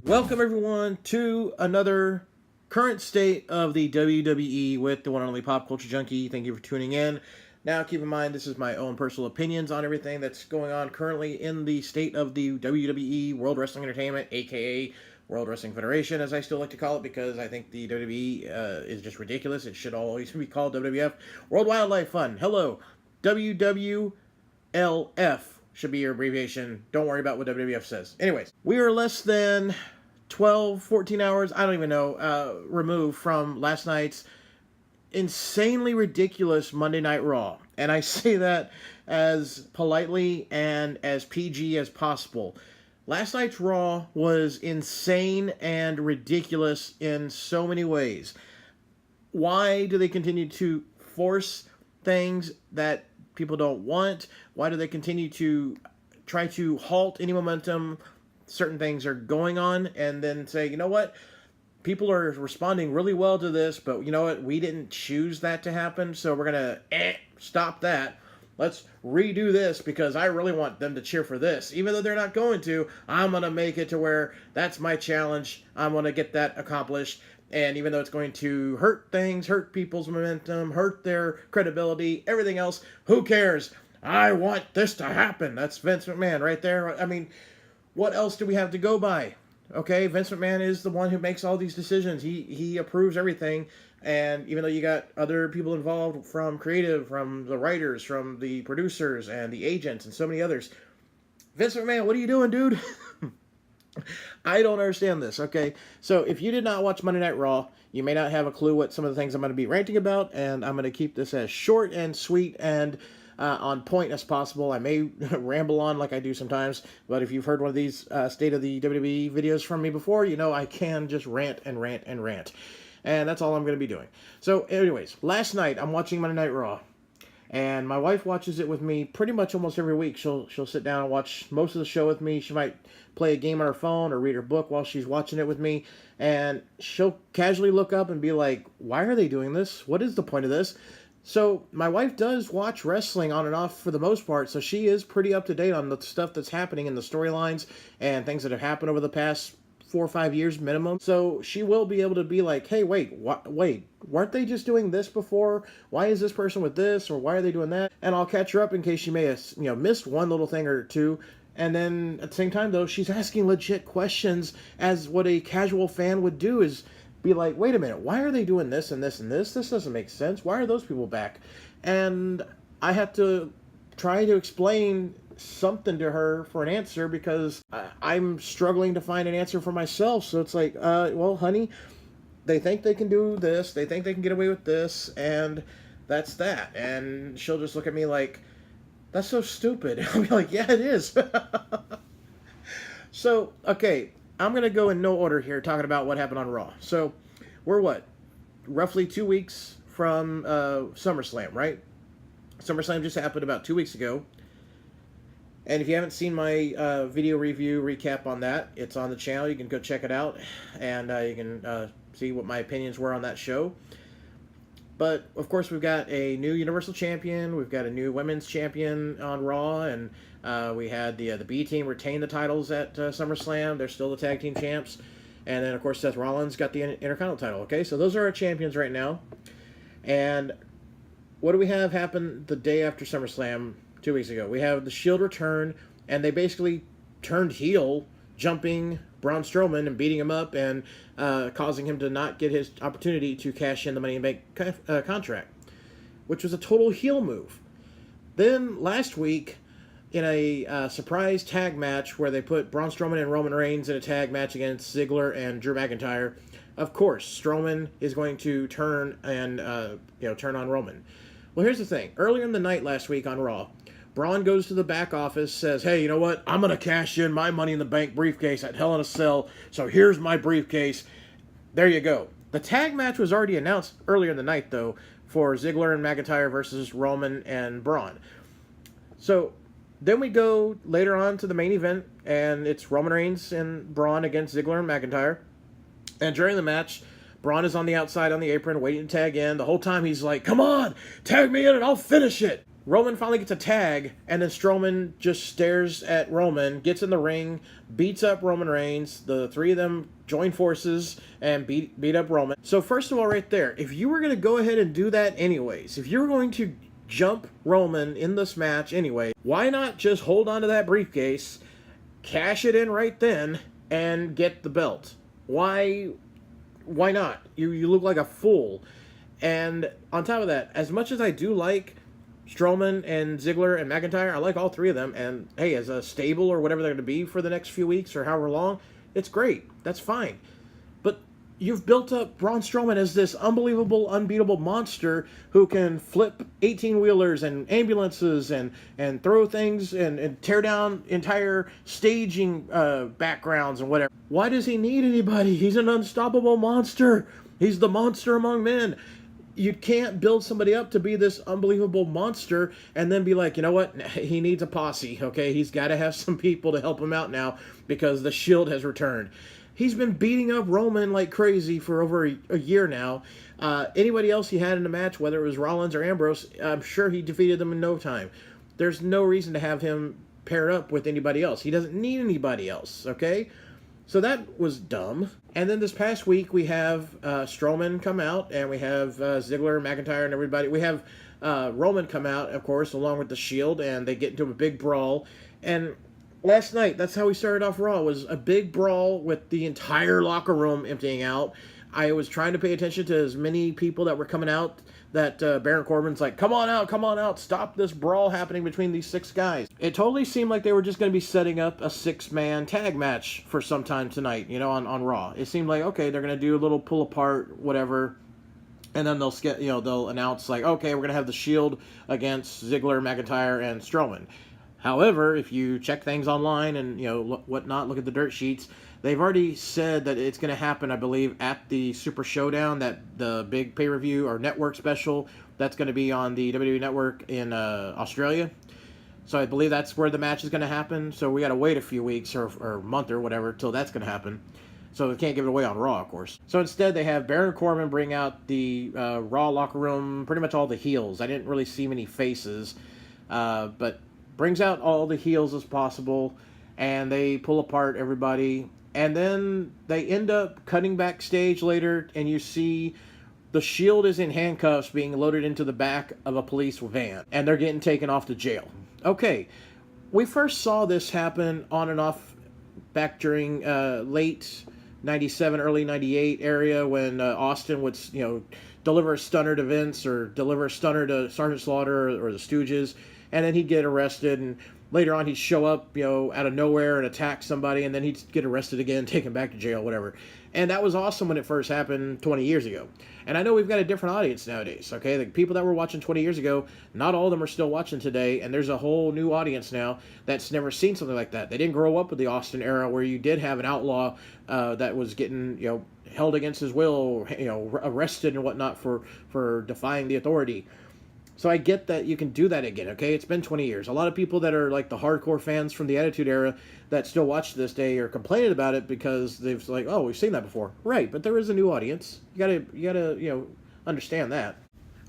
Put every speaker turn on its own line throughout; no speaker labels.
Welcome everyone to another current state of the WWE with the one and only Pop Culture Junkie. Thank you for tuning in. Now keep in mind this is my own personal opinions on everything that's going on currently in the state of the WWE, World Wrestling Entertainment, aka World Wrestling Federation, as I still like to call it, because I think the WWE is just ridiculous. It should always be called WWF, World Wildlife Fund. Hello, WWLF should be your abbreviation. Don't worry about what WWF says. Anyways, we are less than 12, 14 hours, I don't even know, removed from last night's insanely ridiculous Monday Night Raw. And I say that as politely and as PG as possible. Last night's Raw was insane and ridiculous in so many ways. Why do they continue to force things that people don't want? Why do they continue to try to halt any momentum certain things are going on, and then say, you know what, people are responding really well to this, but you know what, we didn't choose that to happen, so we're gonna stop that. Let's redo this because I really want them to cheer for this. Even though they're not going to, I'm gonna make it to where that's my challenge. I'm gonna get that accomplished. And even though it's going to hurt things, hurt people's momentum, hurt their credibility, everything else, who cares? I want this to happen. That's Vince McMahon right there. I mean, what else do we have to go by? Okay, Vince McMahon is the one who makes all these decisions. He approves everything. And even though you got other people involved from creative, from the writers, from the producers, and the agents, and so many others, Vince McMahon, what are you doing, dude? I don't understand this, okay? So if you did not watch Monday Night Raw, you may not have a clue what some of the things I'm going to be ranting about, and I'm going to keep this as short and sweet and on point as possible. I may ramble on like I do sometimes, but if you've heard one of these State of the WWE videos from me before, you know I can just rant and rant and rant. And that's all I'm going to be doing. So anyways, last night I'm watching Monday Night Raw. And my wife watches it with me pretty much almost every week. She'll sit down and watch most of the show with me. She might play a game on her phone or read her book while she's watching it with me. And she'll casually look up and be like, why are they doing this? What is the point of this? So my wife does watch wrestling on and off for the most part. So she is pretty up to date on the stuff that's happening in the storylines and things that have happened over the past 4 or 5 years minimum. So she will be able to be like, hey, wait, weren't they just doing this before? Why is this person with this? Or why are they doing that? And I'll catch her up in case she may have, missed one little thing or two. And then at the same time, though, she's asking legit questions, as what a casual fan would do, is be like, wait a minute, why are they doing this and this and this? This doesn't make sense. Why are those people back? And I have to try to explain something to her for an answer, because I'm struggling to find an answer for myself. So it's like, well, honey, they think they can do this, they think they can get away with this, and that's that. And she'll just look at me like, that's so stupid. I'll be like, yeah, it is. So, okay, I'm going to go in no order here talking about what happened on Raw. So, we're roughly 2 weeks from SummerSlam, right? SummerSlam just happened about 2 weeks ago. And if you haven't seen my video review recap on that, it's on the channel. You can go check it out, and you can see what my opinions were on that show. But, of course, we've got a new Universal Champion. We've got a new Women's Champion on Raw. And we had the B Team retain the titles at SummerSlam. They're still the Tag Team Champs. And then, of course, Seth Rollins got the Intercontinental title. Okay, so those are our champions right now. And what do we have happen the day after SummerSlam 2 weeks ago? We have the Shield return, and they basically turned heel, jumping Braun Strowman and beating him up and causing him to not get his opportunity to cash in the Money in the Bank contract, which was a total heel move. Then last week, in a surprise tag match where they put Braun Strowman and Roman Reigns in a tag match against Ziggler and Drew McIntyre, of course, Strowman is going to turn and turn on Roman. Well, here's the thing. Earlier in the night last week on Raw, Braun goes to the back office, says, hey, you know what? I'm going to cash in my Money in the Bank briefcase at Hell in a Cell, so here's my briefcase. There you go. The tag match was already announced earlier in the night, though, for Ziggler and McIntyre versus Roman and Braun. So then we go later on to the main event, and it's Roman Reigns and Braun against Ziggler and McIntyre. And during the match, Braun is on the outside on the apron waiting to tag in. The whole time he's like, come on, tag me in and I'll finish it. Roman finally gets a tag, and then Strowman just stares at Roman, gets in the ring, beats up Roman Reigns. The three of them join forces and beat up Roman. So first of all, right there, if you were going to go ahead and do that anyways, if you were going to jump Roman in this match anyway, why not just hold on to that briefcase, cash it in right then, and get the belt? Why not? You look like a fool. And on top of that, as much as I do like Strowman and Ziggler and McIntyre, I like all three of them, and hey, as a stable or whatever they're going to be for the next few weeks or however long, it's great. That's fine. But you've built up Braun Strowman as this unbelievable, unbeatable monster who can flip 18-wheelers and ambulances and throw things and tear down entire staging backgrounds and whatever. Why does he need anybody? He's an unstoppable monster. He's the monster among men. You can't build somebody up to be this unbelievable monster and then be like, you know what, he needs a posse, okay? He's got to have some people to help him out now because the Shield has returned. He's been beating up Roman like crazy for over a year now. Anybody else he had in the match, whether it was Rollins or Ambrose, I'm sure he defeated them in no time. There's no reason to have him pair up with anybody else. He doesn't need anybody else, okay? So that was dumb. And then this past week, we have Strowman come out, and we have Ziggler, McIntyre, and everybody. We have Roman come out, of course, along with the Shield, and they get into a big brawl. And last night, that's how we started off Raw, was a big brawl with the entire locker room emptying out. I was trying to pay attention to as many people that were coming out that Baron Corbin's like, come on out, stop this brawl happening between these 6 guys. It totally seemed like they were just going to be setting up a 6-man tag match for some time tonight, you know, on Raw. It seemed like, okay, they're going to do a little pull apart, whatever, and then they'll announce like, okay, we're going to have the Shield against Ziggler, McIntyre, and Strowman. However, if you check things online and, you know, whatnot, look at the dirt sheets, they've already said that it's going to happen, I believe, at the Super Showdown, that the big pay-per-view or network special that's going to be on the WWE Network in Australia. So I believe that's where the match is going to happen. So we got to wait a few weeks or a month or whatever till that's going to happen. So they can't give it away on Raw, of course. So instead, they have Baron Corbin bring out the Raw locker room, pretty much all the heels. I didn't really see many faces, but brings out all the heels as possible, and they pull apart everybody. And then they end up cutting backstage later, and you see the Shield is in handcuffs being loaded into the back of a police van, and they're getting taken off to jail. Okay, we first saw this happen on and off back during late 97, early 98 area when Austin would, you know, deliver a stunner to Vince or deliver a stunner to Sergeant Slaughter or the Stooges, and then he'd get arrested, and later on he'd show up, you know, out of nowhere and attack somebody, and then he'd get arrested again, taken back to jail, whatever. And that was awesome when it first happened 20 years ago. And I know we've got a different audience nowadays, okay? The people that were watching 20 years ago, not all of them are still watching today, and there's a whole new audience now that's never seen something like that. They didn't grow up with the Austin era where you did have an outlaw that was getting, you know, held against his will, you know, arrested and whatnot for defying the authority. So I get that you can do that again, okay? It's been 20 years. A lot of people that are like the hardcore fans from the Attitude Era that still watch to this day are complaining about it because they've like, oh, we've seen that before. Right, but there is a new audience. You gotta, you know, understand that.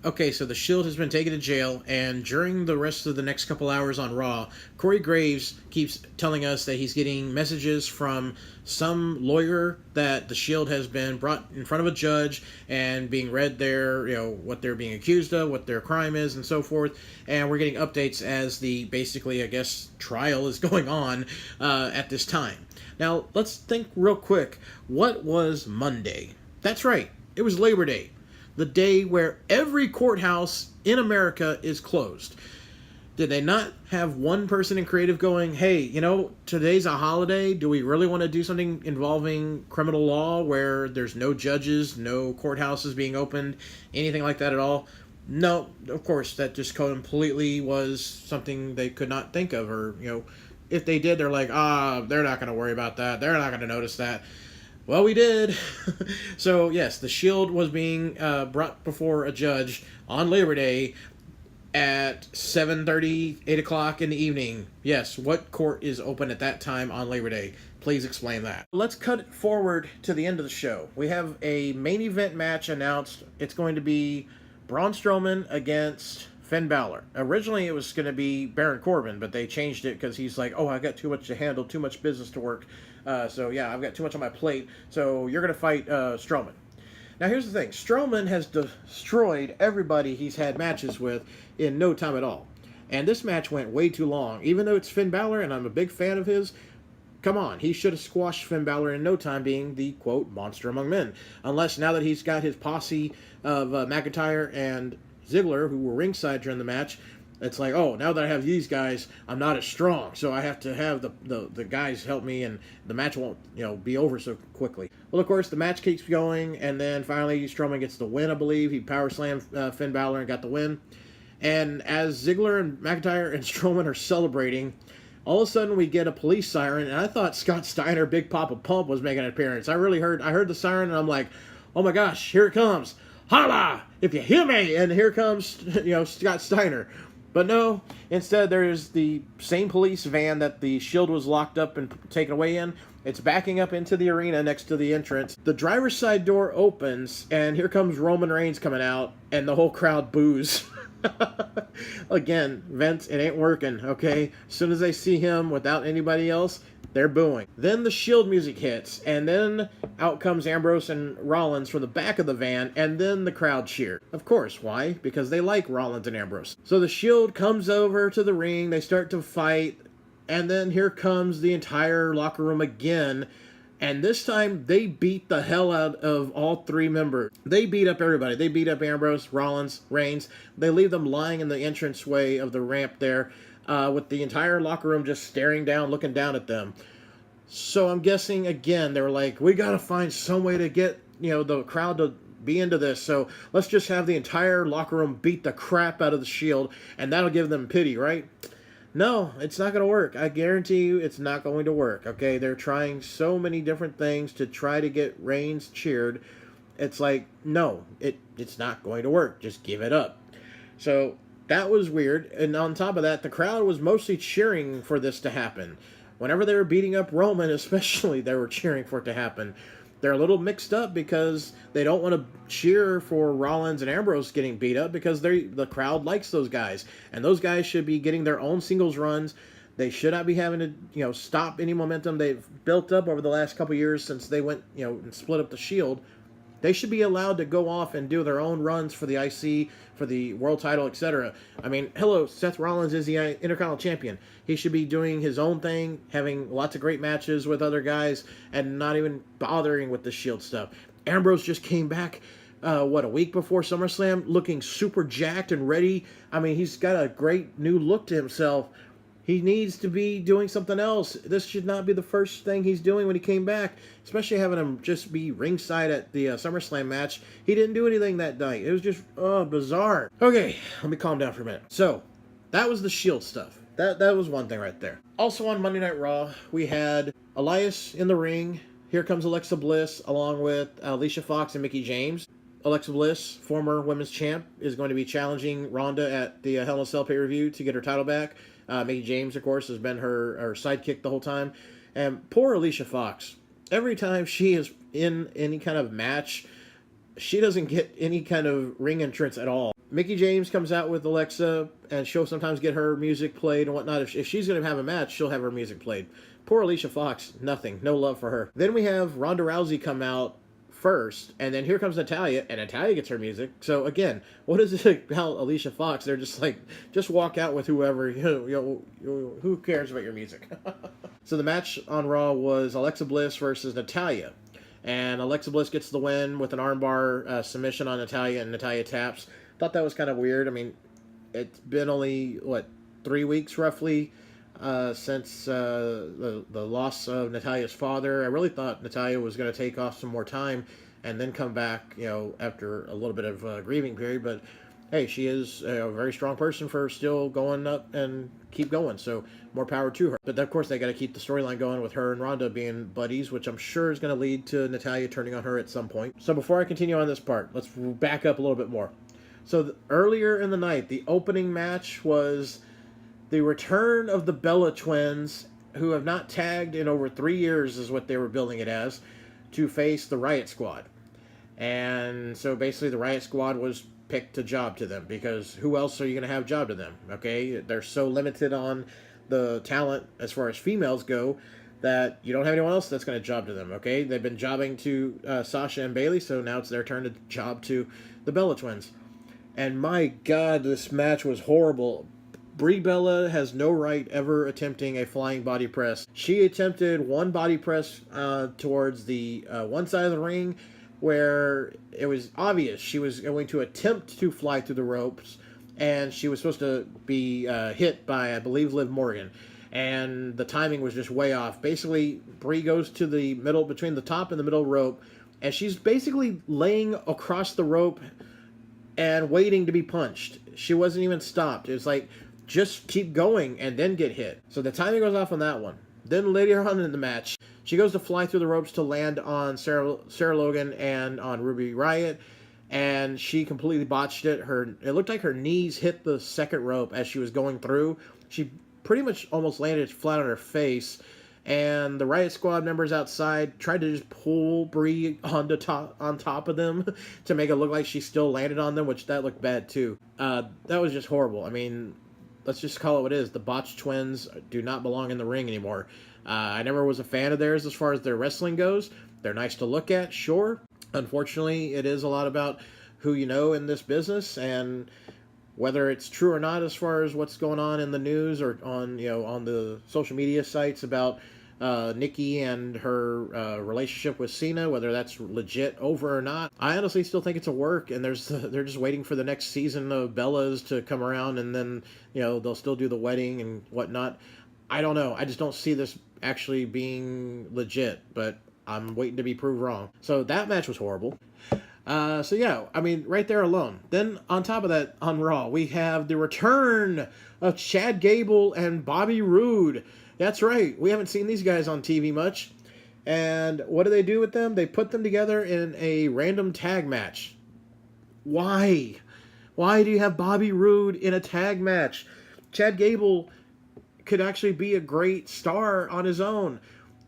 Okay, so the Shield has been taken to jail, and during the rest of the next couple hours on Raw, Corey Graves keeps telling us that he's getting messages from some lawyer that the Shield has been brought in front of a judge and being read their, you know, what they're being accused of, what their crime is, and so forth. And we're getting updates as the, basically, I guess, trial is going on at this time. Now, let's think real quick. What was Monday? That's right. It was Labor Day. The day where every courthouse in America is closed. Did they not have one person in creative going, hey, you know, today's a holiday. Do we really want to do something involving criminal law where there's no judges, no courthouses being opened, anything like that at all? No, of course, that just completely was something they could not think of. Or, you know, if they did, they're like, they're not going to worry about that. They're not going to notice that. Well, we did. So, yes, the Shield was being brought before a judge on Labor Day at 7:30, 8 o'clock in the evening. Yes, what court is open at that time on Labor Day? Please explain that. Let's cut it forward to the end of the show. We have a main event match announced. It's going to be Braun Strowman against Finn Balor. Originally, it was going to be Baron Corbin, but they changed it because he's like, oh, I got too much to handle, too much business to work. So, yeah, I've got too much on my plate. So, you're going to fight Strowman. Now, here's the thing. Strowman has destroyed everybody he's had matches with in no time at all. And this match went way too long. Even though it's Finn Balor, and I'm a big fan of his, come on, he should have squashed Finn Balor in no time, being the, quote, monster among men. Unless now that he's got his posse of McIntyre and Ziggler, who were ringside during the match, it's like, oh, now that I have these guys, I'm not as strong, so I have to have the guys help me, and the match won't, be over so quickly. Well, of course, the match keeps going, and then finally Strowman gets the win, I believe. He power slammed Finn Balor and got the win. And as Ziggler and McIntyre and Strowman are celebrating, all of a sudden we get a police siren, and I thought Scott Steiner, Big Papa Pump, was making an appearance. I heard the siren, and I'm like, oh my gosh, here it comes. Holla, if you hear me! And here comes, Scott Steiner. But no, instead there's the same police van that the Shield was locked up and taken away in. It's backing up into the arena next to the entrance. The driver's side door opens, and here comes Roman Reigns coming out, and the whole crowd boos. Again, Vince, it ain't working, okay? As soon as they see him without anybody else, they're booing. Then the Shield music hits, and then out comes Ambrose and Rollins from the back of the van, and then the crowd cheer. Of course, why? Because they like Rollins and Ambrose. So the Shield comes over to the ring, they start to fight, and then here comes the entire locker room again. And this time, they beat the hell out of all three members. They beat up everybody. They beat up Ambrose, Rollins, Reigns. They leave them lying in the entranceway of the ramp there, with the entire locker room just staring down, looking down at them. So I'm guessing, again, they were like, we got to find some way to get, the crowd to be into this. So let's just have the entire locker room beat the crap out of the Shield, and that'll give them pity, right? No, it's not going to work. I guarantee you it's not going to work, okay? They're trying so many different things to try to get Reigns cheered. It's like, no, it's not going to work. Just give it up. So that was weird. And on top of that, the crowd was mostly cheering for this to happen. Whenever they were beating up Roman, especially, they were cheering for it to happen. They're a little mixed up because they don't want to cheer for Rollins and Ambrose getting beat up because the crowd likes those guys. And those guys should be getting their own singles runs. They should not be having to, stop any momentum they've built up over the last couple years since they went, and split up the Shield. They should be allowed to go off and do their own runs for the IC, for the world title, etc. I mean, hello, Seth Rollins is the Intercontinental Champion. He should be doing his own thing, having lots of great matches with other guys, and not even bothering with the Shield stuff. Ambrose just came back, a week before SummerSlam, looking super jacked and ready. I mean, he's got a great new look to himself. He needs to be doing something else. This should not be the first thing he's doing when he came back, especially having him just be ringside at the SummerSlam match. He didn't do anything that night. It was just bizarre. Okay, let me calm down for a minute. So, that was the Shield stuff. That was one thing right there. Also on Monday Night Raw, we had Elias in the ring. Here comes Alexa Bliss along with Alicia Fox and Mickie James. Alexa Bliss, former women's champ, is going to be challenging Ronda at the Hell in a Cell pay-per-view to get her title back. Mickie James, of course, has been her sidekick the whole time. And poor Alicia Fox. Every time she is in any kind of match, she doesn't get any kind of ring entrance at all. Mickie James comes out with Alexa, and she'll sometimes get her music played and whatnot. If she's going to have a match, she'll have her music played. Poor Alicia Fox, nothing. No love for her. Then we have Ronda Rousey come out first, and then here comes Natalya, and Natalya gets her music. So again, what is it about Alicia Fox? They're just like, just walk out with whoever, who cares about your music? So the match on Raw was Alexa Bliss versus Natalya, and Alexa Bliss gets the win with an armbar submission on Natalya, and Natalya taps. Thought that was kind of weird. I mean, it's been only 3 weeks roughly since the loss of Natalya's father. I really thought Natalya was going to take off some more time and then come back, after a little bit of a grieving period. But hey, she is a very strong person for still going up and keep going. So more power to her. But of course, they got to keep the storyline going with her and Ronda being buddies, which I'm sure is going to lead to Natalya turning on her at some point. So before I continue on this part, let's back up a little bit more. So earlier in the night, the opening match was the return of the Bella Twins, who have not tagged in over 3 years, is what they were billing it as, to face the Riot Squad. And so basically the Riot Squad was pick to job to them, because who else are you going to have job to them? Okay, they're so limited on the talent as far as females go that you don't have anyone else that's going to job to them. Okay, they've been jobbing to Sasha and Bayley, so now it's their turn to job to the Bella Twins. And my God, this match was horrible. Brie Bella has no right ever attempting a flying body press. She attempted one body press towards the one side of the ring, where it was obvious she was going to attempt to fly through the ropes, and she was supposed to be hit by, I believe, Liv Morgan. And the timing was just way off. Basically, Brie goes to the middle, between the top and the middle rope, and she's basically laying across the rope and waiting to be punched. She wasn't even stopped. It was like, just keep going and then get hit. So the timing goes off on that one. Then later on in the match, she goes to fly through the ropes to land on Sarah Logan and on Ruby Riott, and she completely botched it. It looked like her knees hit the second rope as she was going through. She pretty much almost landed flat on her face, and the Riot Squad members outside tried to just pull Brie on top of them to make it look like she still landed on them, which that looked bad too. That was just horrible. I mean, let's just call it what it is. The Botched Twins do not belong in the ring anymore. I never was a fan of theirs as far as their wrestling goes. They're nice to look at, sure. Unfortunately, it is a lot about who you know in this business, and whether it's true or not as far as what's going on in the news or on the social media sites about Nikki and her relationship with Cena, whether that's legit over or not. I honestly still think it's a work, and they're just waiting for the next season of Bellas to come around, and then they'll still do the wedding and whatnot. I don't know. I just don't see this actually being legit, but I'm waiting to be proved wrong. So that match was horrible. So yeah, I mean, right there alone. Then on top of that, on Raw, we have the return of Chad Gable and Bobby Roode. That's right. We haven't seen these guys on TV much. And what do they do with them? They put them together in a random tag match. Why? Why do you have Bobby Roode in a tag match? Chad Gable could actually be a great star on his own.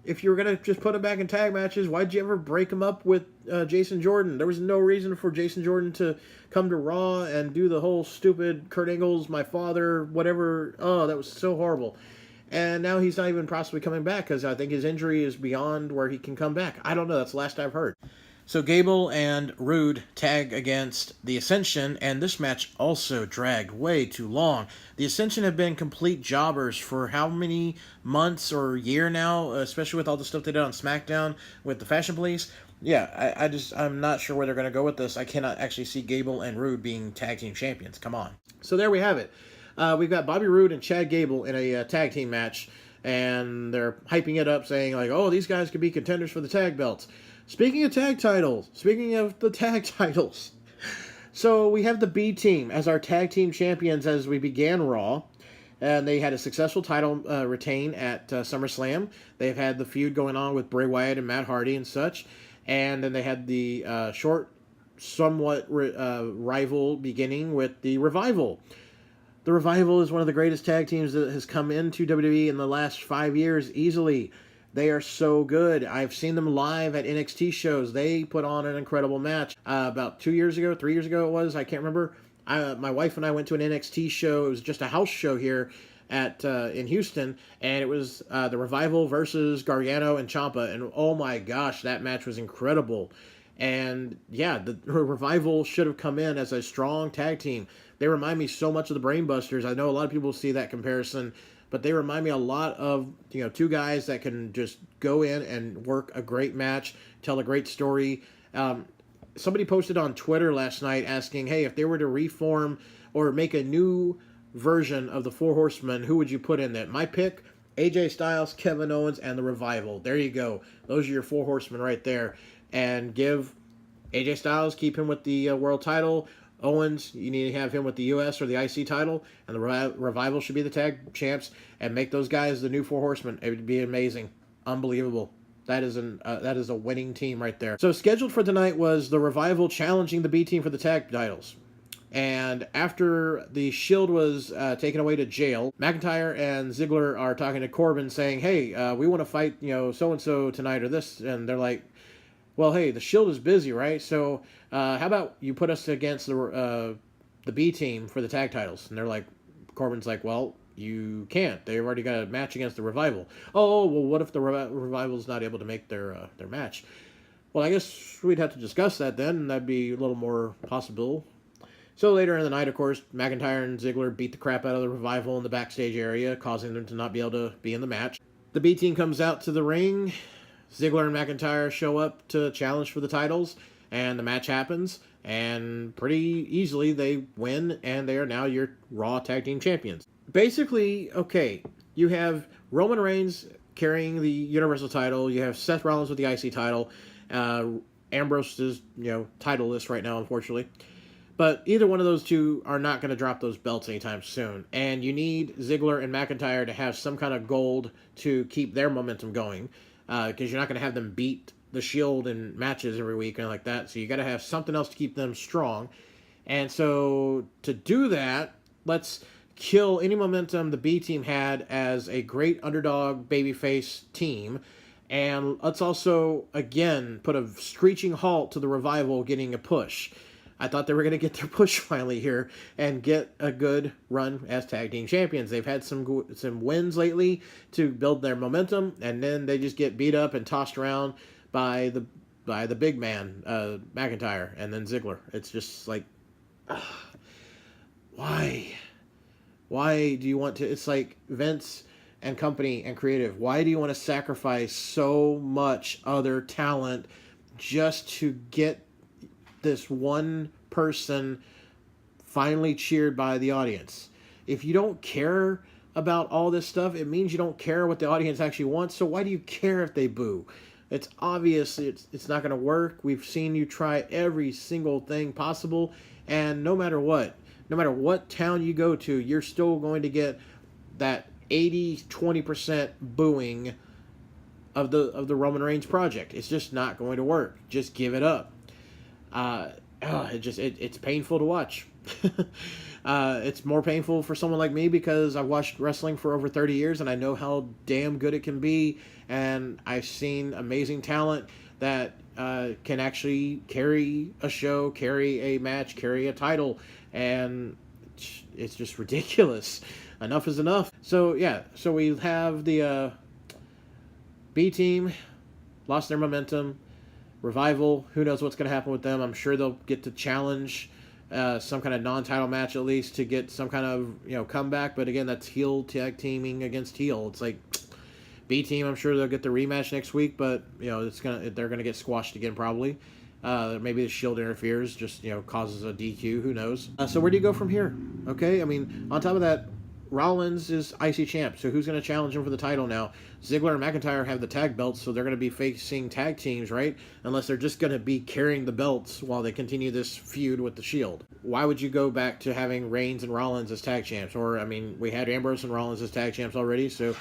If you were going to just put him back in tag matches, why'd you ever break him up with Jason Jordan? There was no reason for Jason Jordan to come to Raw and do the whole stupid Kurt Angle's My Father, whatever. Oh, that was so horrible. And now he's not even possibly coming back because I think his injury is beyond where he can come back. I don't know. That's the last I've heard. So Gable and Roode tag against the Ascension, and this match also dragged way too long. The Ascension have been complete jobbers for how many months or year now, especially with all the stuff they did on SmackDown with the Fashion Police. Yeah, I'm not sure where they're going to go with this. I cannot actually see Gable and Roode being tag team champions. Come on. So there we have it. We've got Bobby Roode and Chad Gable in a tag team match, and they're hyping it up, saying like, oh, these guys could be contenders for the tag belts. Speaking of the tag titles, so we have the B team as our tag team champions as we began Raw, and they had a successful title retain at SummerSlam. They've had the feud going on with Bray Wyatt and Matt Hardy and such, and then they had the somewhat rival beginning with the Revival. The Revival is one of the greatest tag teams that has come into WWE in the last 5 years easily. They are so good. I've seen them live at NXT shows. They put on an incredible match. About 3 years ago it was. I can't remember. My wife and I went to an NXT show. It was just a house show here in Houston, and it was the Revival versus Gargano and Ciampa. And oh my gosh, that match was incredible. And yeah, the Revival should have come in as a strong tag team. They remind me so much of the Brainbusters. I know a lot of people see that comparison, but they remind me a lot of, two guys that can just go in and work a great match, tell a great story. Somebody posted on Twitter last night asking, hey, if they were to reform or make a new version of the Four Horsemen, who would you put in that? My pick, AJ Styles, Kevin Owens, and the Revival. There you go. Those are your Four Horsemen right there. And give AJ Styles, keep him with the world title. Owens, you need to have him with the U.S. or the IC title, and the Revival should be the tag champs, and make those guys the new Four Horsemen. It would be amazing. Unbelievable. That is a winning team right there. So scheduled for tonight was the Revival challenging the B team for the tag titles. And after the Shield was taken away to jail, McIntyre and Ziggler are talking to Corbin saying, hey, we want to fight, so-and-so tonight or this. And they're like, well, hey, the Shield is busy, right? So how about you put us against the B team for the tag titles? And they're like, Corbin's like, well, you can't. They've already got a match against the Revival. Oh, well, what if the Revival's not able to make their match? Well, I guess we'd have to discuss that then, and that'd be a little more possible. So later in the night, of course, McIntyre and Ziggler beat the crap out of the Revival in the backstage area, causing them to not be able to be in the match. The B team comes out to the ring. Ziggler and McIntyre show up to challenge for the titles, and the match happens, and pretty easily they win, and they are now your Raw Tag Team Champions. Basically, okay, you have Roman Reigns carrying the Universal title, you have Seth Rollins with the IC title, Ambrose is, titleless right now, unfortunately. But either one of those two are not going to drop those belts anytime soon. And you need Ziggler and McIntyre to have some kind of gold to keep their momentum going. Because you're not going to have them beat the Shield in matches every week and like that. So you got to have something else to keep them strong. And so to do that, let's kill any momentum the B team had as a great underdog babyface team. And let's also, again, put a screeching halt to the Revival getting a push. I thought they were going to get their push finally here and get a good run as tag team champions. They've had some wins lately to build their momentum, and then they just get beat up and tossed around by the big man, McIntyre, and then Ziggler. It's just like, why? Why do you want to? It's like Vince and company and creative. Why do you want to sacrifice so much other talent just to get this one person finally cheered by the audience? If you don't care about all this stuff, it means you don't care what the audience actually wants. So why do you care if they boo? It's obvious it's not going to work. We've seen you try every single thing possible, and no matter what town you go to, you're still going to get that 20% booing of the Roman Reigns project. It's just not going to work. Just give it up. It's painful to watch. It's more painful for someone like me because I've watched wrestling for over 30 years and I know how damn good it can be, and I've seen amazing talent that can actually carry a show, carry a match, carry a title, and it's just ridiculous. Enough is enough. So we have the B team lost their momentum. Revival, who knows what's going to happen with them. I'm sure they'll get to challenge some kind of non-title match at least to get some kind of comeback. But again, that's heel tag teaming against heel. It's like B team. I'm sure they'll get the rematch next week, but they're gonna get squashed again probably. Maybe the Shield interferes, just causes a DQ. Who knows? So where do you go from here? Okay, I mean, on top of that, Rollins is IC champ, so who's going to challenge him for the title now? Ziggler and McIntyre have the tag belts, so they're going to be facing tag teams, right? Unless they're just going to be carrying the belts while they continue this feud with the Shield. Why would you go back to having Reigns and Rollins as tag champs? Or, I mean, we had Ambrose and Rollins as tag champs already, so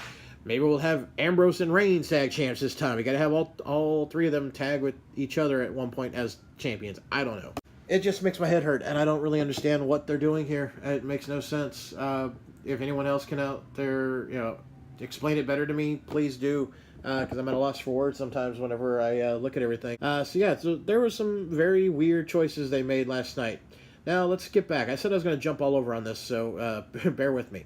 maybe we'll have Ambrose and Reigns tag champs this time. We got to have all three of them tag with each other at one point as champions. I don't know. It just makes my head hurt, and I don't really understand what they're doing here. It makes no sense. If anyone else can out there, explain it better to me, please do, because I'm at a loss for words sometimes whenever I look at everything. So there were some very weird choices they made last night. Now, let's skip back. I said I was going to jump all over on this, so bear with me.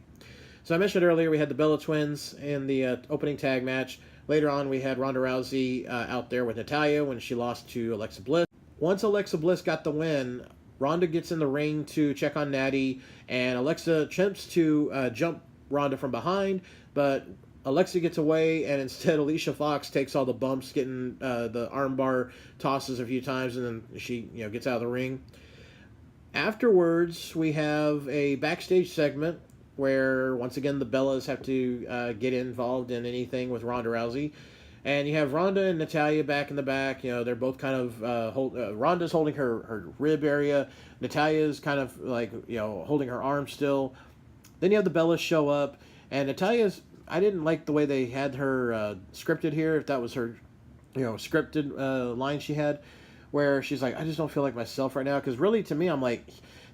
So I mentioned earlier we had the Bella Twins in the opening tag match. Later on, we had Ronda Rousey out there with Natalya when she lost to Alexa Bliss. Once Alexa Bliss got the win, Ronda gets in the ring to check on Natty, and Alexa attempts to jump Ronda from behind, but Alexa gets away, and instead Alicia Fox takes all the bumps, getting the armbar tosses a few times, and then she gets out of the ring. Afterwards, we have a backstage segment where, once again, the Bellas have to get involved in anything with Ronda Rousey. And you have Ronda and Natalya back in the back. They're both kind of Ronda's holding her rib area. Natalya's kind of like holding her arm still. Then you have the Bellas show up, and Natalya's. I didn't like the way they had her scripted here. If that was her, scripted line she had, where she's like, "I just don't feel like myself right now." Because really, to me, I'm like,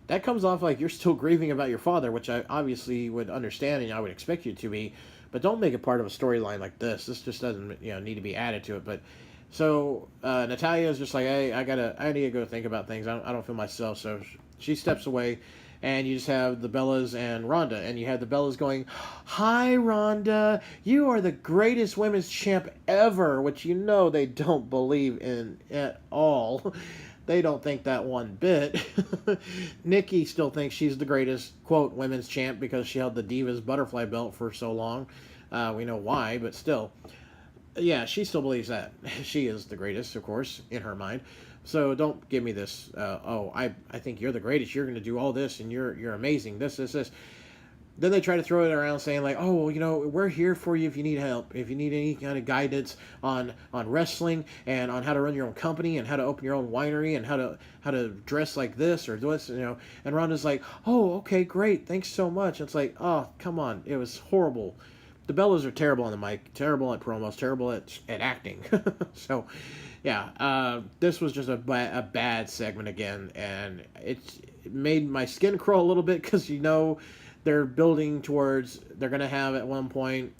that comes off like you're still grieving about your father, which I obviously would understand and I would expect you to be. But don't make it part of a storyline like this. This just doesn't need to be added to it. But So Natalya is just like, hey, I need to go think about things. I don't feel myself. So she steps away, and you just have the Bellas and Ronda, and you have the Bellas going, "Hi, Ronda, you are the greatest women's champ ever," which you know they don't believe in at all. They don't think that one bit. Nikki still thinks she's the greatest, quote, women's champ because she held the Divas butterfly belt for so long. We know why, but still. Yeah, she still believes that. She is the greatest, of course, in her mind. So don't give me this, I think you're the greatest. You're going to do all this, and you're amazing. This. Then they try to throw it around saying like, oh, well, you know, we're here for you if you need help, if you need any kind of guidance on wrestling and on how to run your own company and how to open your own winery and how to dress like this or this, you know. And Ronda's like, oh, okay, great, thanks so much. It's like, oh, come on, it was horrible. The Bellas are terrible on the mic, terrible at promos, terrible at acting. So, yeah, this was just a bad segment again, and it made my skin crawl a little bit because, you know, they're building towards, they're going to have at one point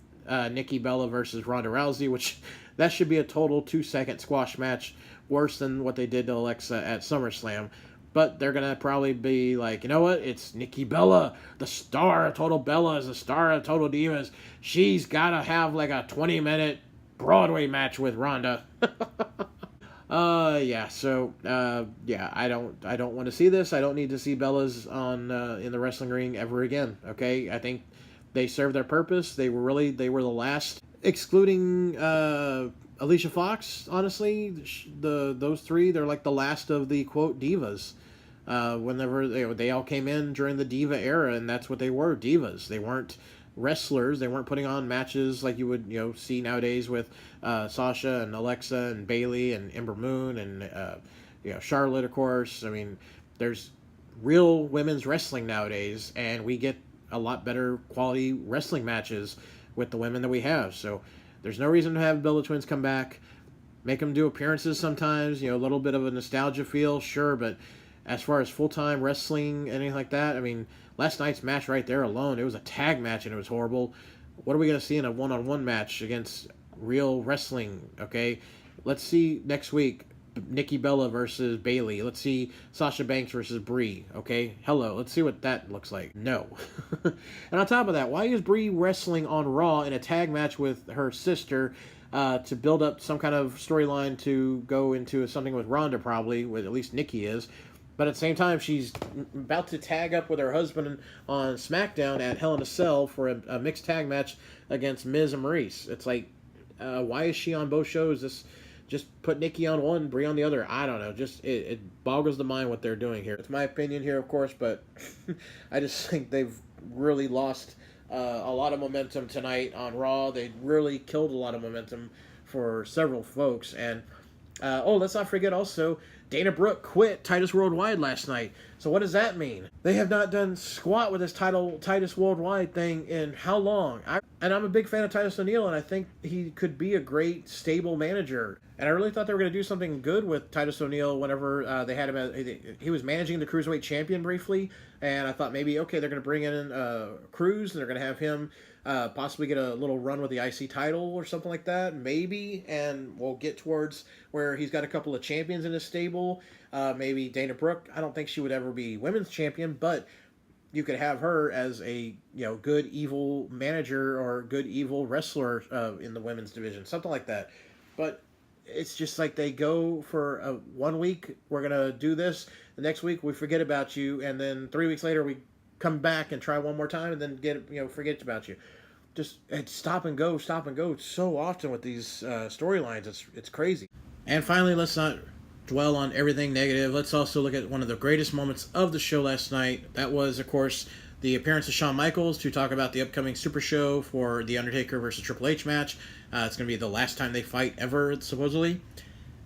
Nikki Bella versus Ronda Rousey, which that should be a total 2-second squash match, worse than what they did to Alexa at SummerSlam. But they're going to probably be like, you know what? It's Nikki Bella, the star of Total Bellas, the star of Total Divas. She's got to have like a 20-minute Broadway match with Ronda. Yeah, so, yeah, I don't want to see this. I don't need to see Bellas on, in the wrestling ring ever again, okay? I think they served their purpose. They were the last, excluding, Alicia Fox, honestly, those three, they're like the last of the, quote, divas. Whenever they all came in during the diva era, and that's what they were, divas. They weren't wrestlers. They weren't putting on matches like you would, you know, see nowadays with Sasha and Alexa and Bayley and Ember Moon and you know, Charlotte, of course. I mean, there's real women's wrestling nowadays, and we get a lot better quality wrestling matches with the women that we have. So there's no reason to have Bella Twins come back, make them do appearances sometimes, you know, a little bit of a nostalgia feel, sure, but as far as full-time wrestling, anything like that, I mean, last night's match right there alone, it was a tag match and it was horrible. What are we going to see in a one-on-one match against real wrestling, okay? Let's see next week, Nikki Bella versus Bayley. Let's see Sasha Banks versus Brie, okay? Hello, let's see what that looks like. No. And on top of that, why is Brie wrestling on Raw in a tag match with her sister to build up some kind of storyline to go into something with Ronda probably, with at least Nikki is? But at the same time, she's about to tag up with her husband on SmackDown at Hell in a Cell for a mixed tag match against Miz and Maurice. It's like, why is she on both shows? Just put Nikki on one, Brie on the other. I don't know. Just it boggles the mind what they're doing here. It's my opinion here, of course, but I just think they've really lost a lot of momentum tonight on Raw. They really killed a lot of momentum for several folks. And, let's not forget also, Dana Brooke quit Titus Worldwide last night. So what does that mean? They have not done squat with this Titus Worldwide thing in how long? And I'm a big fan of Titus O'Neil, and I think he could be a great, stable manager. And I really thought they were going to do something good with Titus O'Neil whenever they had him as... He was managing the Cruiserweight Champion briefly, and I thought maybe, okay, they're going to bring in Cruz, and they're going to have him possibly get a little run with the IC title or something like that, maybe, and we'll get towards where he's got a couple of champions in his stable. Maybe Dana Brooke, I don't think she would ever be women's champion, but you could have her as a, you know, good evil manager or good evil wrestler in the women's division, something like that. But it's just like they go for 1 week, we're going to do this, the next week we forget about you, and then 3 weeks later we come back and try one more time and then forget about you. Just stop and go so often with these storylines. It's crazy. And finally, let's not dwell on everything negative. Let's also look at one of the greatest moments of the show last night. That was, of course, the appearance of Shawn Michaels to talk about the upcoming Super Show for The Undertaker versus Triple H match. It's going to be the last time they fight ever, supposedly.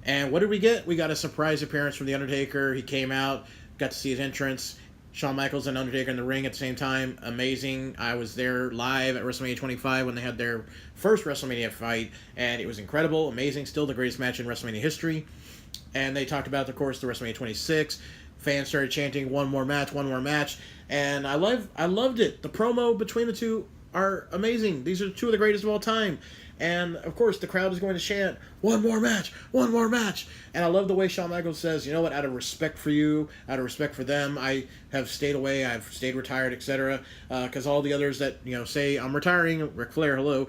And what did we get? We got a surprise appearance from The Undertaker. He came out, got to see his entrance. Shawn Michaels and Undertaker in the ring at the same time. Amazing. I was there live at WrestleMania 25 when they had their first WrestleMania fight, and it was incredible, amazing, still the greatest match in WrestleMania history. And they talked about, of course, the WrestleMania 26. Fans started chanting, one more match, and I loved it. The promo between the two are amazing. These are two of the greatest of all time. And, of course, the crowd is going to chant, one more match, one more match. And I love the way Shawn Michaels says, you know what, out of respect for you, out of respect for them, I have stayed away, I've stayed retired, etc. Because all the others that, say, I'm retiring, Ric Flair, hello,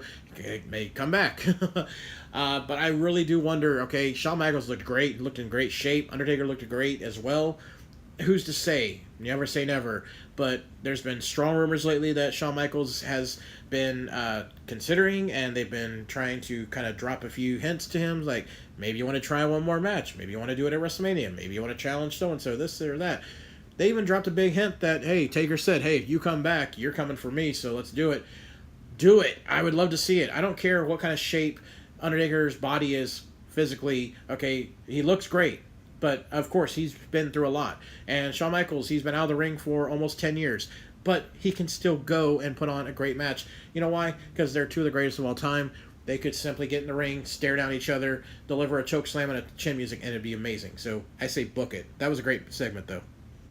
may come back. But I really do wonder, okay, Shawn Michaels looked great, looked in great shape. Undertaker looked great as well. Who's to say? Never say never. But there's been strong rumors lately that Shawn Michaels has been considering, and they've been trying to kind of drop a few hints to him, like, maybe you want to try one more match, maybe you want to do it at WrestleMania, maybe you want to challenge so-and-so, this or that. They even dropped a big hint that, hey, Taker said, hey, if you come back, you're coming for me, so let's do it. Do it. I would love to see it. I don't care what kind of shape Undertaker's body is physically. Okay, he looks great. But, of course, he's been through a lot. And Shawn Michaels, he's been out of the ring for almost 10 years. But he can still go and put on a great match. You know why? Because they're two of the greatest of all time. They could simply get in the ring, stare down each other, deliver a choke slam and a chin music, and it'd be amazing. So I say book it. That was a great segment, though.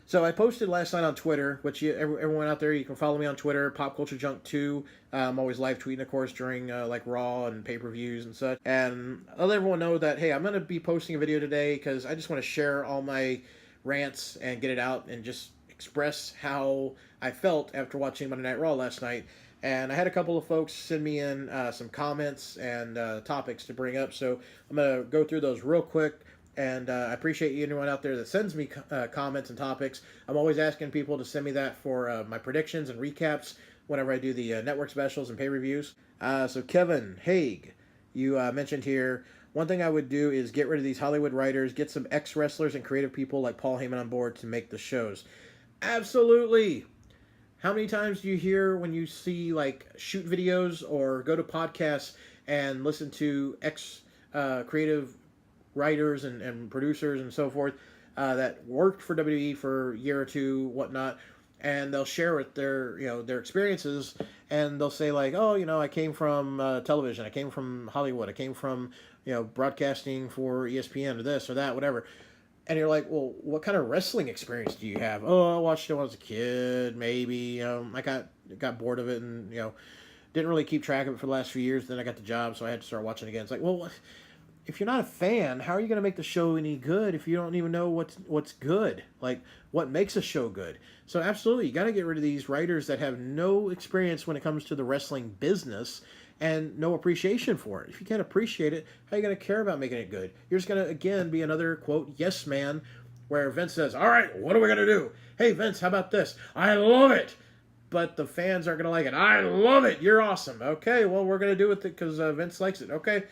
So I posted last night on Twitter, which everyone out there, you can follow me on Twitter, Pop Culture Junk 2. I'm always live tweeting, of course, during like Raw and pay-per-views and such. And I'll let everyone know that, hey, I'm going to be posting a video today because I just want to share all my rants and get it out and just express how I felt after watching Monday Night Raw last night. And I had a couple of folks send me in some comments and topics to bring up, so I'm going to go through those real quick. And I appreciate anyone out there that sends me comments and topics. I'm always asking people to send me that for my predictions and recaps whenever I do the network specials and pay-per-views. So Kevin Haig, you mentioned here, one thing I would do is get rid of these Hollywood writers, get some ex-wrestlers and creative people like Paul Heyman on board to make the shows. Absolutely! How many times do you hear when you see like shoot videos or go to podcasts and listen to ex-creative writers and producers and so forth that worked for WWE for a year or two, whatnot, and they'll share with their experiences, and they'll say like, oh, I came from television, I came from Hollywood, I came from broadcasting for ESPN or this or that, whatever. And you're like, well, what kind of wrestling experience do you have? Oh, I watched it when I was a kid, maybe. I got bored of it and didn't really keep track of it for the last few years. Then I got the job, so I had to start watching it again. It's like, well, if you're not a fan, how are you going to make the show any good if you don't even know what's good? Like, what makes a show good? So absolutely, you got to get rid of these writers that have no experience when it comes to the wrestling business and no appreciation for it. If you can't appreciate it, how are you going to care about making it good? You're just going to, again, be another, quote, yes man, where Vince says, all right, what are we going to do? Hey, Vince, how about this? I love it. But the fans aren't going to like it. I love it. You're awesome. Okay, well, we're going to do it because Vince likes it. Okay.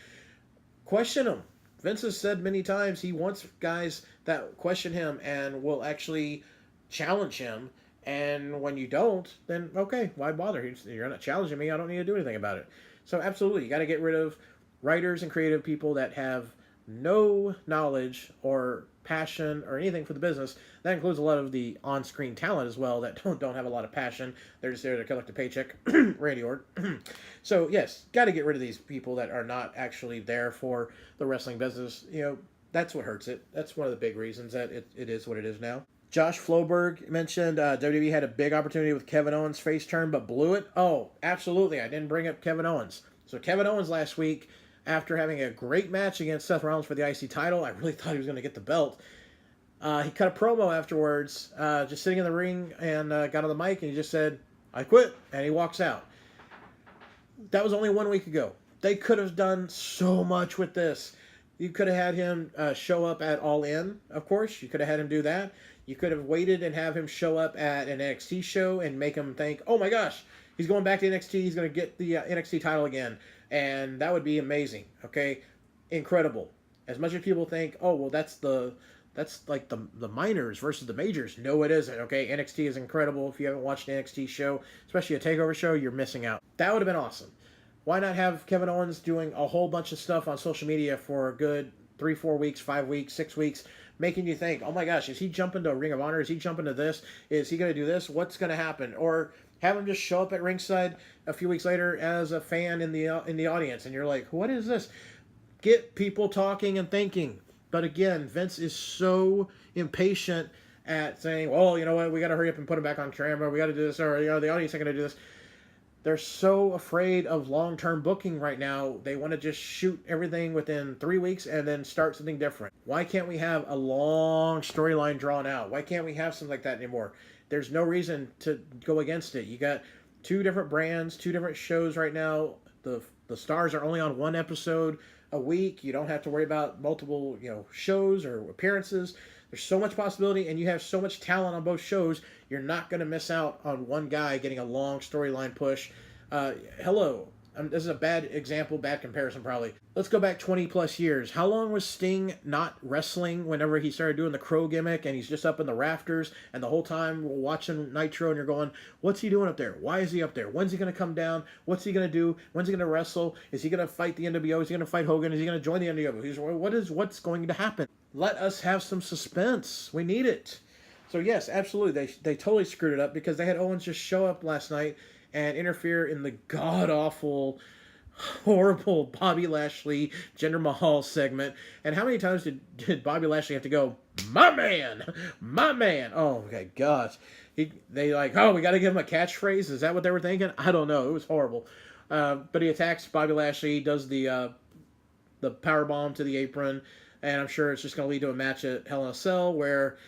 Question him. Vince has said many times he wants guys that question him and will actually challenge him. And when you don't, then okay, why bother? You're not challenging me. I don't need to do anything about it. So absolutely, you got to get rid of writers and creative people that have no knowledge or passion or anything for the business. That includes a lot of the on-screen talent as well that don't have a lot of passion. They're just there to collect a paycheck. Randy Orton. So yes, got to get rid of these people that are not actually there for the wrestling business. That's what hurts it. That's one of the big reasons that it is what it is now. Josh Floberg mentioned WWE had a big opportunity with Kevin Owens' face turn, but blew it. Oh, absolutely. I didn't bring up Kevin Owens. So Kevin Owens last week, after having a great match against Seth Rollins for the IC title, I really thought he was going to get the belt. He cut a promo afterwards, just sitting in the ring, and got on the mic, and he just said, I quit, and he walks out. That was only 1 week ago. They could have done so much with this. You could have had him show up at All In, of course. You could have had him do that. You could have waited and have him show up at an NXT show and make him think, oh my gosh, he's going back to NXT. He's going to get the NXT title again. And that would be amazing. Okay? Incredible. As much as people think, oh, well, that's like the minors versus the majors. No, it isn't. Okay? NXT is incredible. If you haven't watched an NXT show, especially a TakeOver show, you're missing out. That would have been awesome. Why not have Kevin Owens doing a whole bunch of stuff on social media for a good 3, 4 weeks, 5 weeks, 6 weeks, making you think, oh my gosh, is he jumping to Ring of Honor? Is he jumping to this? Is he going to do this? What's going to happen? Or have him just show up at ringside a few weeks later as a fan in the audience, and you're like, what is this? Get people talking and thinking. But again, Vince is so impatient at saying, well, you know what, we got to hurry up and put him back on camera. We got to do this, or the audience ain't going to do this. they're so afraid of long-term booking right now. They want to just shoot everything within 3 weeks and then start something different. Why can't we have a long storyline drawn out? Why can't we have something like that anymore? There's no reason to go against it. You got 2 different brands, 2 different shows right now. The stars are only on 1 episode a week. You don't have to worry about multiple, shows or appearances. There's so much possibility, and you have so much talent on both shows. You're not going to miss out on one guy getting a long storyline push. Hello. This is a bad example, bad comparison probably. Let's go back 20 plus years. How long was Sting not wrestling whenever he started doing the crow gimmick and he's just up in the rafters, and the whole time we're watching Nitro and you're going, what's he doing up there? Why is he up there? When's he going to come down? What's he going to do? When's he going to wrestle? Is he going to fight the NWO? Is he going to fight Hogan? Is he going to join the NWO? What's going to happen? Let us have some suspense. We need it. So yes, absolutely. They totally screwed it up because they had Owens just show up last night and interfere in the god-awful, horrible Bobby Lashley, Jinder Mahal segment. And how many times did Bobby Lashley have to go, my man, my man? Oh, my gosh. We got to give him a catchphrase? Is that what they were thinking? I don't know. It was horrible. But he attacks Bobby Lashley, does the powerbomb to the apron, and I'm sure it's just going to lead to a match at Hell in a Cell where,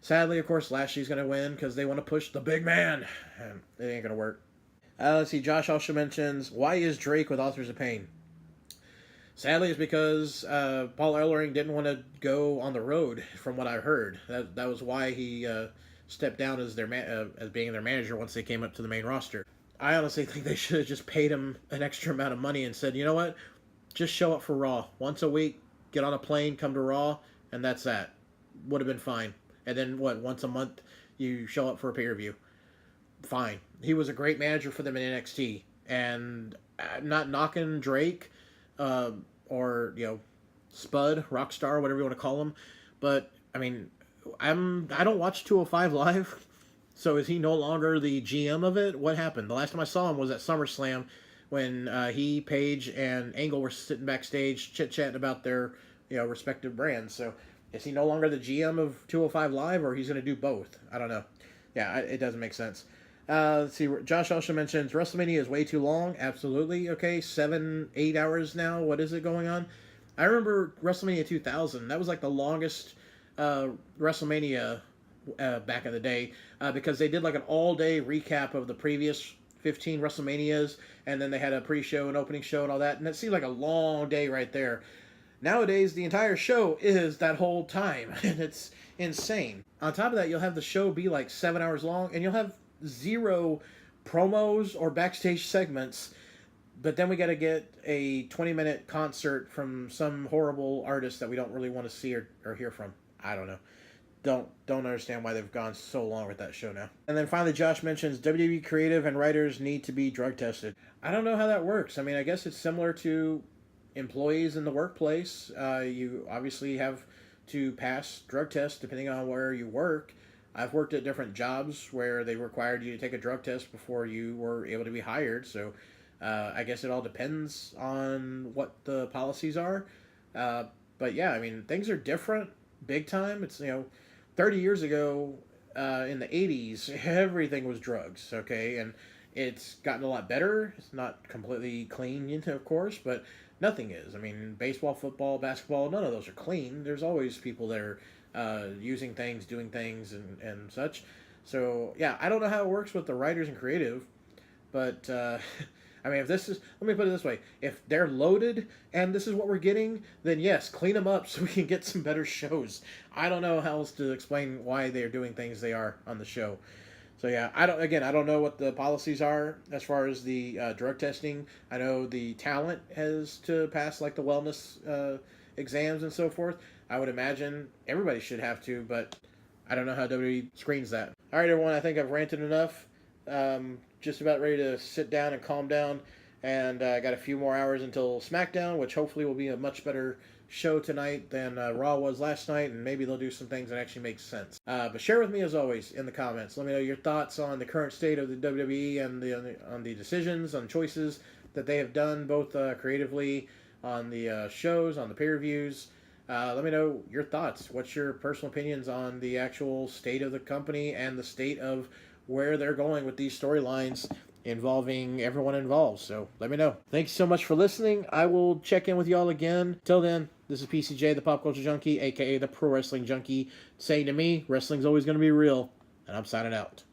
sadly, of course, Lashley's going to win because they want to push the big man. And it ain't going to work. Let's see, Josh also mentions, why is Drake with Authors of Pain? Sadly, it's because Paul Ellering didn't want to go on the road, from what I heard. That was why he stepped down as as being their manager once they came up to the main roster. I honestly think they should have just paid him an extra amount of money and said, you know what, just show up for Raw. Once a week, get on a plane, come to Raw, and that's that. Would have been fine. And then, once a month, you show up for a pay-per-view. Fine. He was a great manager for them in NXT, and not knocking Drake or Spud, Rockstar, whatever you want to call him, but I mean, I don't watch 205 Live, so is he no longer the GM of it? What happened? The last time I saw him was at SummerSlam when he, Paige, and Angle were sitting backstage chit-chatting about their respective brands. So is he no longer the GM of 205 Live, or he's going to do both? I don't know. Yeah, it doesn't make sense. Let's see. Josh also mentions WrestleMania is way too long. Absolutely. Okay, 7-8 hours now. What is it going on? I remember WrestleMania 2000. That was like the longest WrestleMania back in the day because they did like an all-day recap of the previous 15 WrestleManias, and then they had a pre-show and opening show and all that, and it seemed like a long day right there. Nowadays, the entire show is that whole time, and it's insane. On top of that, you'll have the show be like 7 hours long, and you'll have 0 promos or backstage segments, but then we got to get a 20-minute concert from some horrible artist that we don't really want to see or hear from. I don't know. Don't understand why they've gone so long with that show now. And then finally, Josh mentions WWE creative and writers need to be drug tested. I don't know how that works. I mean, I guess it's similar to employees in the workplace. You obviously have to pass drug tests depending on where you work. I've worked at different jobs where they required you to take a drug test before you were able to be hired. So I guess it all depends on what the policies are. But yeah, I mean, things are different big time. It's, 30 years ago in the 80s, everything was drugs, okay? And it's gotten a lot better. It's not completely clean, of course, but nothing is. I mean, baseball, football, basketball, none of those are clean. There's always people that are using things, doing things, and such. So, yeah, I don't know how it works with the writers and creative, but, I mean, let me put it this way. If they're loaded and this is what we're getting, then yes, clean them up so we can get some better shows. I don't know how else to explain why they're doing things they are on the show. So, yeah, I don't know what the policies are as far as the drug testing. I know the talent has to pass, like, the wellness exams and so forth. I would imagine everybody should have to, but I don't know how WWE screens that. All right, everyone, I think I've ranted enough. Just about ready to sit down and calm down, and I got a few more hours until SmackDown, which hopefully will be a much better show tonight than Raw was last night, and maybe they'll do some things that actually make sense. But share with me, as always, in the comments. Let me know your thoughts on the current state of the WWE and on the decisions, on choices that they have done, both creatively on the shows, on the pay-per-views. Let me know your thoughts. What's your personal opinions on the actual state of the company and the state of where they're going with these storylines involving everyone involved. So let me know. Thanks so much for listening. I will check in with y'all again. Till then, this is PCJ, the Pop Culture Junkie, aka the Pro Wrestling Junkie, saying to me, wrestling's always going to be real, and I'm signing out.